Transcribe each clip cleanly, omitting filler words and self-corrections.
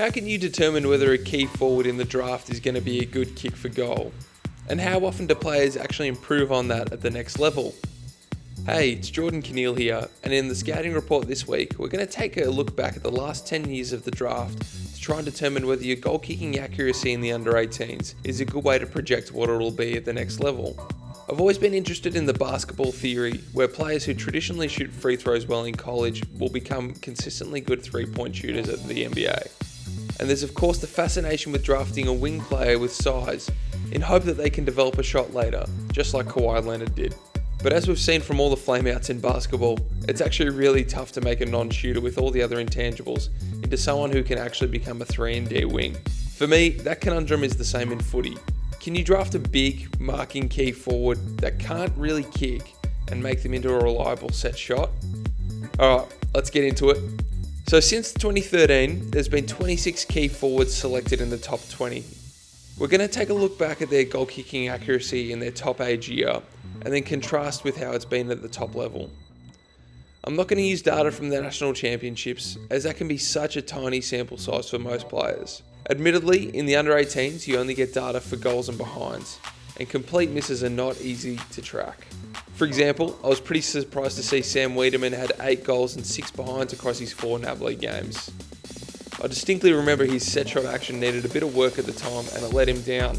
How can you determine whether a key forward in the draft is going to be a good kick for goal? And how often do players actually improve on that at the next level? Hey, it's Jordan Keneal here, and in the scouting report this week, we're going to take a look back at the last 10 years of the draft to try and determine whether your goal kicking accuracy in the under 18s is a good way to project what it'll be at the next level. I've always been interested in the basketball theory, where players who traditionally shoot free throws well in college will become consistently good three-point shooters at the NBA. And there's of course the fascination with drafting a wing player with size, in hope that they can develop a shot later, just like Kawhi Leonard did. But as we've seen from all the flameouts in basketball, it's actually really tough to make a non-shooter with all the other intangibles into someone who can actually become a 3-and-D wing. For me, that conundrum is the same in footy. Can you draft a big, marking key forward that can't really kick and make them into a reliable set shot? Alright, let's get into it. So since 2013, there's been 26 key forwards selected in the top 20. We're going to take a look back at their goal kicking accuracy in their top age year, and then contrast with how it's been at the top level. I'm not going to use data from the national championships, as that can be such a tiny sample size for most players. Admittedly, in the under 18s, you only get data for goals and behinds, and complete misses are not easy to track. For example, I was pretty surprised to see Sam Wiedemann had 8 goals and 6 behinds across his 4 NAB League games. I distinctly remember his set shot action needed a bit of work at the time and it let him down,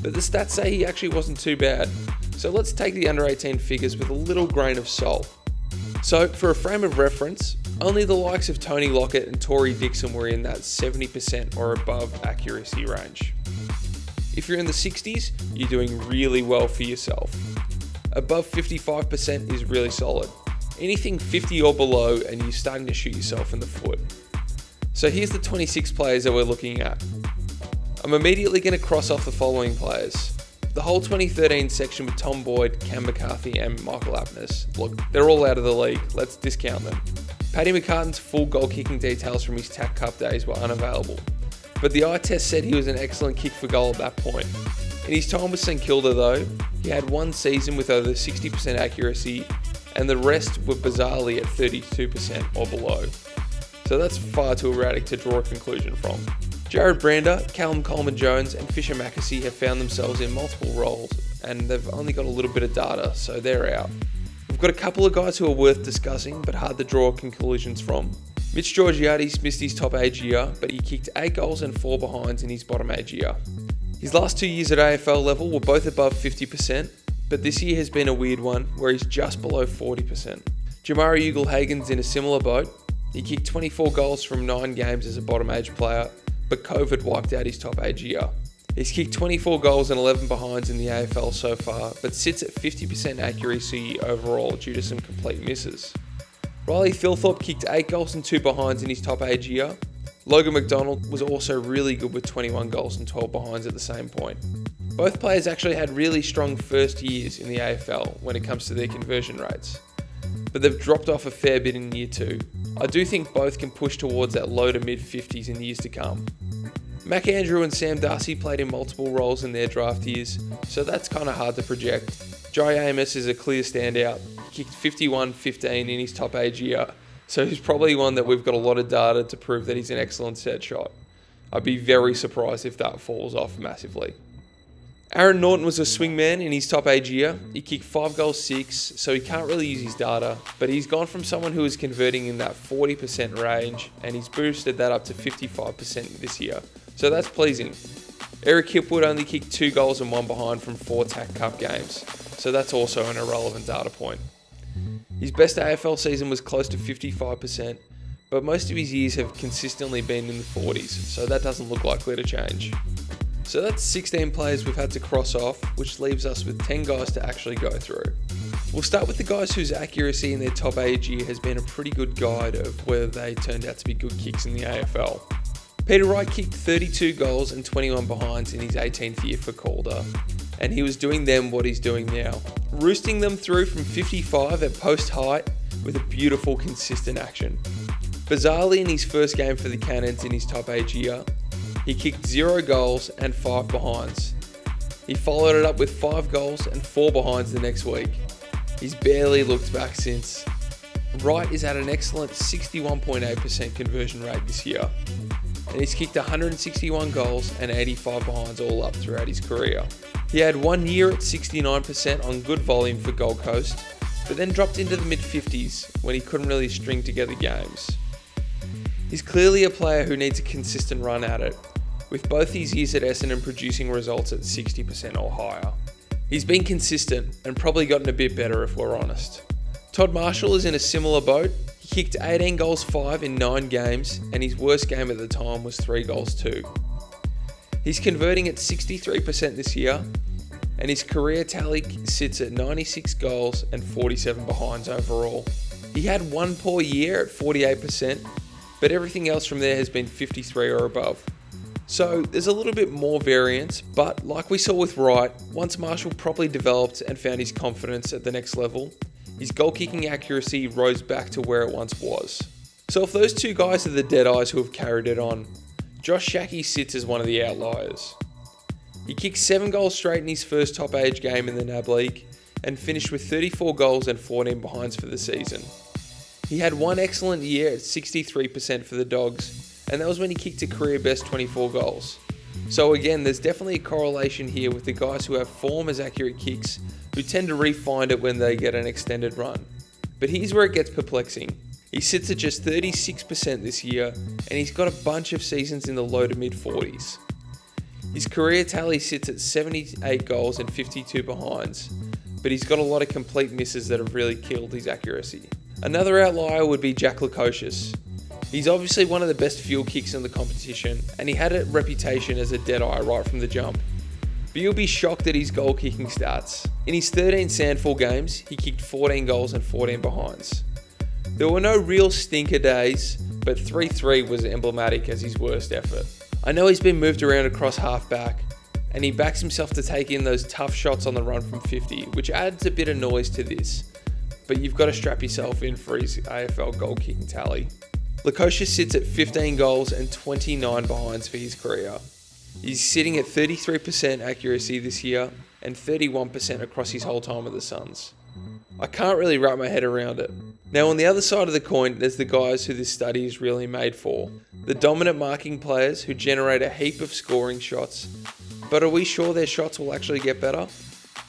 but the stats say he actually wasn't too bad. So let's take the under 18 figures with a little grain of salt. So for a frame of reference, only the likes of Tony Lockett and Tory Dixon were in that 70% or above accuracy range. If you're in the 60s, you're doing really well for yourself. Above 55% is really solid. Anything 50 or below and you're starting to shoot yourself in the foot. So here's the 26 players that we're looking at. I'm immediately going to cross off the following players. The whole 2013 section with Tom Boyd, Cam McCarthy and Michael Apnis. Look, they're all out of the league, let's discount them. Paddy McCartan's full goal kicking details from his TAC Cup days were unavailable, but the eye test said he was an excellent kick for goal at that point. In his time with St Kilda though, he had one season with over 60% accuracy and the rest were bizarrely at 32% or below. So that's far too erratic to draw a conclusion from. Jared Brander, Callum Coleman-Jones and Fisher Mackesy have found themselves in multiple roles and they've only got a little bit of data, so they're out. We've got a couple of guys who are worth discussing but hard to draw conclusions from. Mitch Georgiades missed his top age year, but he kicked 8 goals and 4 behinds in his bottom age year. His last 2 years at AFL level were both above 50%, but this year has been a weird one where he's just below 40%. Jamari Ugle-Hagen's in a similar boat. He kicked 24 goals from 9 games as a bottom age player, but COVID wiped out his top age year. He's kicked 24 goals and 11 behinds in the AFL so far, but sits at 50% accuracy overall due to some complete misses. Riley Thilthorpe kicked 8 goals and 2 behinds in his top age year. Logan McDonald was also really good with 21 goals and 12 behinds at the same point. Both players actually had really strong first years in the AFL when it comes to their conversion rates, but they've dropped off a fair bit in year 2. I do think both can push towards that low to mid 50s in years to come. Mac Andrew and Sam Darcy played in multiple roles in their draft years, so that's kind of hard to project. Jai Amos is a clear standout. He kicked 51-15 in his top age year, so he's probably one that we've got a lot of data to prove that he's an excellent set shot. I'd be very surprised if that falls off massively. Aaron Norton was a swingman in his top age year. He kicked 5 goals 6, so he can't really use his data, but he's gone from someone who was converting in that 40% range, and he's boosted that up to 55% this year. So that's pleasing. Eric Hipwood only kicked 2 goals and 1 behind from 4 TAC Cup games, so that's also an irrelevant data point. His best AFL season was close to 55%, but most of his years have consistently been in the 40s, so that doesn't look likely to change. So that's 16 players we've had to cross off, which leaves us with 10 guys to actually go through. We'll start with the guys whose accuracy in their top age year has been a pretty good guide of whether they turned out to be good kicks in the AFL. Peter Wright kicked 32 goals and 21 behinds in his 18th year for Calder, and he was doing them what he's doing now, roosting them through from 55 at post height with a beautiful consistent action. Bizarrely, in his first game for the Cannons in his top age year, he kicked 0 goals and 5 behinds. He followed it up with 5 goals and 4 behinds the next week. He's barely looked back since. Wright is at an excellent 61.8% conversion rate this year. and he's kicked 161 goals and 85 behinds all up throughout his career. He had 1 year at 69% on good volume for Gold Coast, but then dropped into the mid-50s when he couldn't really string together games. He's clearly a player who needs a consistent run at it, with both his years at Essendon producing results at 60% or higher. He's been consistent and probably gotten a bit better if we're honest. Todd Marshall is in a similar boat. He kicked 18 goals 5 in 9 games, and his worst game at the time was 3 goals 2. He's converting at 63% this year, and his career tally sits at 96 goals and 47 behinds overall. He had one poor year at 48%, but everything else from there has been 53 or above. So there's a little bit more variance, but like we saw with Wright, once Marshall properly developed and found his confidence at the next level, his goal kicking accuracy rose back to where it once was. So if those two guys are the deadeyes who have carried it on, Josh Schache sits as one of the outliers. He kicked 7 goals straight in his first top age game in the NAB League and finished with 34 goals and 14 behinds for the season. He had one excellent year at 63% for the Dogs, and that was when he kicked a career best 24 goals. So again, there's definitely a correlation here with the guys who have form as accurate kicks, who tend to re-find it when they get an extended run. But here's where it gets perplexing. He sits at just 36% this year, and he's got a bunch of seasons in the low to mid 40s. His career tally sits at 78 goals and 52 behinds, but he's got a lot of complete misses that have really killed his accuracy. Another outlier would be Jack Lukosius. He's obviously one of the best field kicks in the competition, and he had a reputation as a deadeye right from the jump. But you'll be shocked at his goal kicking stats. In his 13 Sandford games, he kicked 14 goals and 14 behinds. There were no real stinker days, but 3-3 was emblematic as his worst effort. I know he's been moved around across halfback, and he backs himself to take in those tough shots on the run from 50, which adds a bit of noise to this. But you've got to strap yourself in for his AFL goal kicking tally. Lukosius sits at 15 goals and 29 behinds for his career. He's sitting at 33% accuracy this year and 31% across his whole time with the Suns. I can't really wrap my head around it. Now on the other side of the coin, there's the guys who this study is really made for. The dominant marking players who generate a heap of scoring shots. But are we sure their shots will actually get better?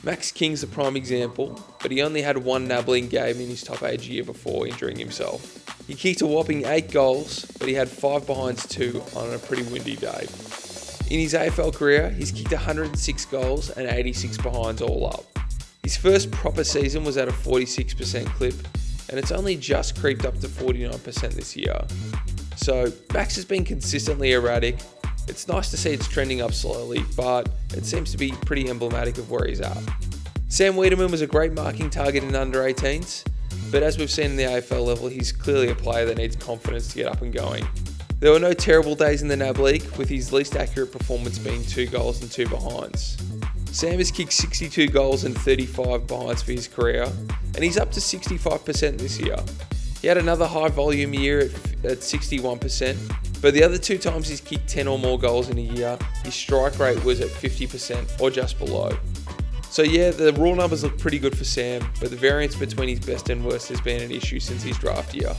Max King's a prime example, but he only had one NAB game in his top age year before injuring himself. He kicked a whopping 8 goals, but he had 5 behinds 2 on a pretty windy day. In his AFL career, he's kicked 106 goals and 86 behinds all up. His first proper season was at a 46% clip, and it's only just creeped up to 49% this year. So Max has been consistently erratic. It's nice to see it's trending up slowly, but it seems to be pretty emblematic of where he's at. Sam Wiedemann was a great marking target in under 18s, but as we've seen in the AFL level, he's clearly a player that needs confidence to get up and going. There were no terrible days in the NAB League, with his least accurate performance being 2 goals and 2 behinds. Sam has kicked 62 goals and 35 behinds for his career, and he's up to 65% this year. He had another high volume year at 61%, but the other 2 times he's kicked 10 or more goals in a year, his strike rate was at 50% or just below. So yeah, the raw numbers look pretty good for Sam, but the variance between his best and worst has been an issue since his draft year.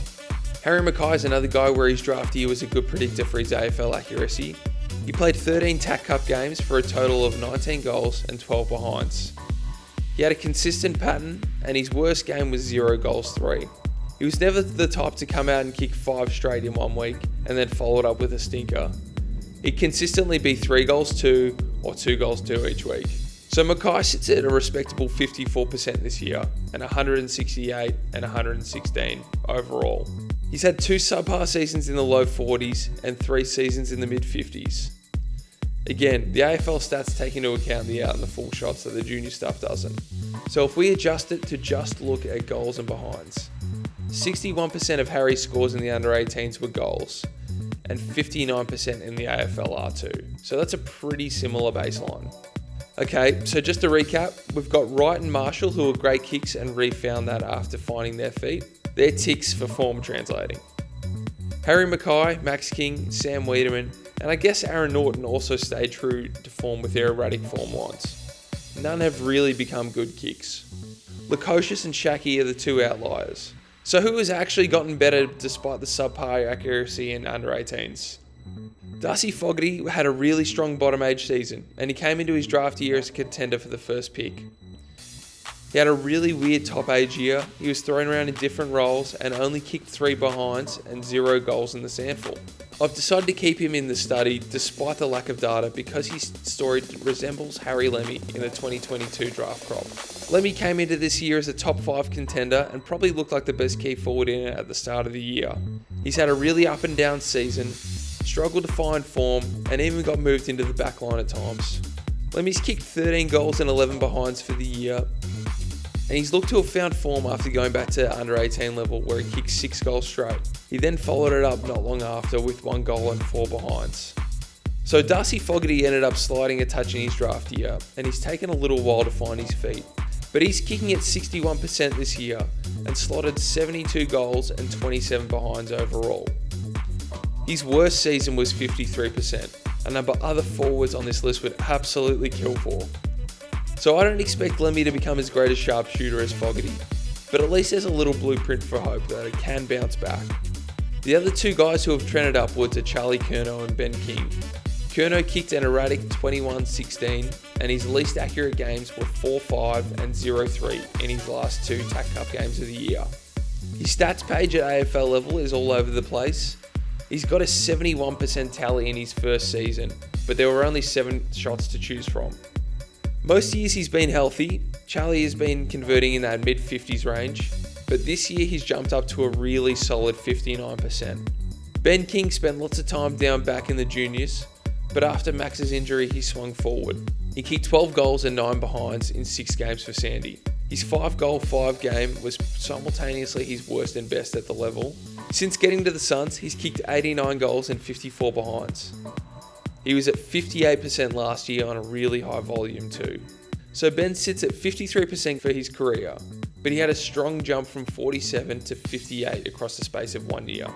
Harry Mackay is another guy where his draft year was a good predictor for his AFL accuracy. He played 13 TAC Cup games for a total of 19 goals and 12 behinds. He had a consistent pattern, and his worst game was 0 goals 3. He was never the type to come out and kick 5 straight in 1 week and then follow it up with a stinker. He'd consistently be 3 goals 2 or 2 goals 2 each week. So Mackay sits at a respectable 54% this year and 168 and 116 overall. He's had 2 subpar seasons in the low 40s and 3 seasons in the mid 50s. Again, the AFL stats take into account the out and the full shots that the junior stuff doesn't. So if we adjust it to just look at goals and behinds, 61% of Harry's scores in the under 18s were goals and 59% in the AFL R2. So that's a pretty similar baseline. Okay, so just to recap, we've got Wright and Marshall who are great kicks and refound that after finding their feet. They're ticks for form translating. Harry Mackay, Max King, Sam Wiedemann, and I guess Aaron Norton also stayed true to form with their erratic form lines. None have really become good kicks. Lukosius and Schache are the 2 outliers. So who has actually gotten better despite the subpar accuracy in under 18s? Darcy Fogarty had a really strong bottom age season, and he came into his draft year as a contender for the first pick. He had a really weird top age year. He was thrown around in different roles and only kicked 3 behinds and 0 goals in the SANFL. I've decided to keep him in the study despite the lack of data because his story resembles Harry Lemmy in the 2022 draft crop. Lemmy came into this year as a top 5 contender and probably looked like the best key forward in it at the start of the year. He's had a really up and down season, struggled to find form, and even got moved into the back line at times. Lemmy's kicked 13 goals and 11 behinds for the year, and he's looked to have found form after going back to under 18 level where he kicked 6 goals straight. He then followed it up not long after with 1 goal and 4 behinds. So Darcy Fogarty ended up sliding a touch in his draft year, and he's taken a little while to find his feet. But he's kicking at 61% this year and slotted 72 goals and 27 behinds overall. His worst season was 53%, a number other forwards on this list would absolutely kill for. So I don't expect Lemmy to become as great a sharpshooter as Fogarty, but at least there's a little blueprint for hope that it can bounce back. The other 2 guys who have trended upwards are Charlie Curnow and Ben King. Curnow kicked an erratic 21-16, and his least accurate games were 4-5 and 0-3 in his last 2 TAC Cup games of the year. His stats page at AFL level is all over the place. He's got a 71% tally in his first season, but there were only 7 shots to choose from. Most years he's been healthy. Charlie has been converting in that mid-50s range, but this year he's jumped up to a really solid 59%. Ben King spent lots of time down back in the juniors, but after Max's injury he swung forward. He kicked 12 goals and 9 behinds in 6 games for Sandy. His 5-goal, 5 game was simultaneously his worst and best at the level. Since getting to the Suns, he's kicked 89 goals and 54 behinds. He was at 58% last year on a really high volume too. So Ben sits at 53% for his career, but he had a strong jump from 47 to 58 across the space of 1 year.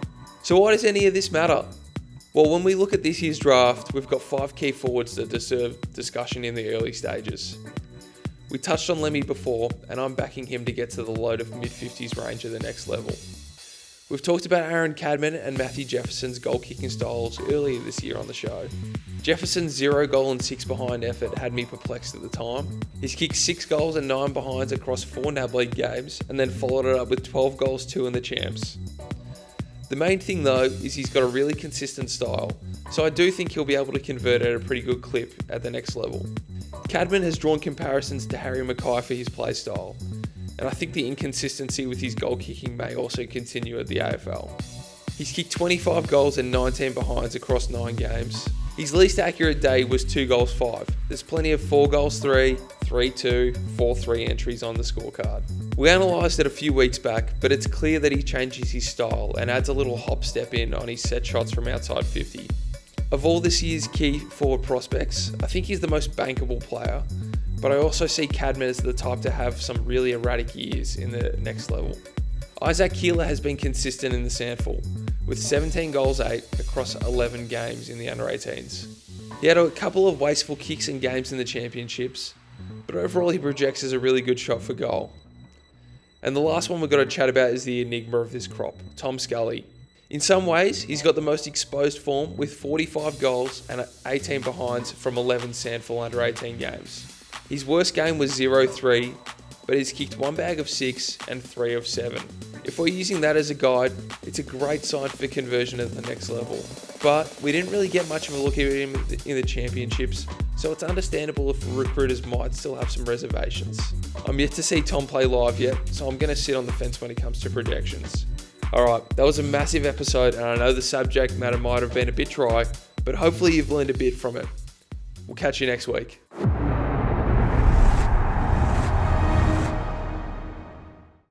So why does any of this matter? Well, when we look at this year's draft, we've got 5 key forwards that deserve discussion in the early stages. We touched on Lemmy before, and I'm backing him to get to the low to mid-50s range at the next level. We've talked about Aaron Cadman and Matthew Jefferson's goal-kicking styles earlier this year on the show. Jefferson's 0 goal and 6 behind effort had me perplexed at the time. He's kicked 6 goals and 9 behinds across 4 NAB League games, and then followed it up with 12 goals, 2 in the champs. The main thing though is he's got a really consistent style, so I do think he'll be able to convert at a pretty good clip at the next level. Cadman has drawn comparisons to Harry Mackay for his play style, and I think the inconsistency with his goal kicking may also continue at the AFL. He's kicked 25 goals and 19 behinds across 9 games. His least accurate day was 2 goals 5. There's plenty of 4 goals 3, 3-2, 4-3 entries on the scorecard. We analysed it a few weeks back, but it's clear that he changes his style and adds a little hop step in on his set shots from outside 50. Of all this year's key forward prospects, I think he's the most bankable player, but I also see Cadman as the type to have some really erratic years in the next level. Isaac Keeler has been consistent in the SANFL, with 17 goals 8 across 11 games in the under-18s. He had a couple of wasteful kicks and games in the championships, but overall he projects as a really good shot for goal. And the last one we've got to chat about is the enigma of this crop, Tom Scully. In some ways, he's got the most exposed form with 45 goals and 18 behinds from 11 SANFL under-18 games. His worst game was 0-3, but he's kicked 1 bag of 6 and 3 of 7. If we're using that as a guide, it's a great sign for conversion at the next level. But we didn't really get much of a look at him in the championships, so it's understandable if recruiters might still have some reservations. I'm yet to see Tom play live yet, so I'm going to sit on the fence when it comes to projections. Alright, that was a massive episode, and I know the subject matter might have been a bit dry, but hopefully you've learned a bit from it. We'll catch you next week.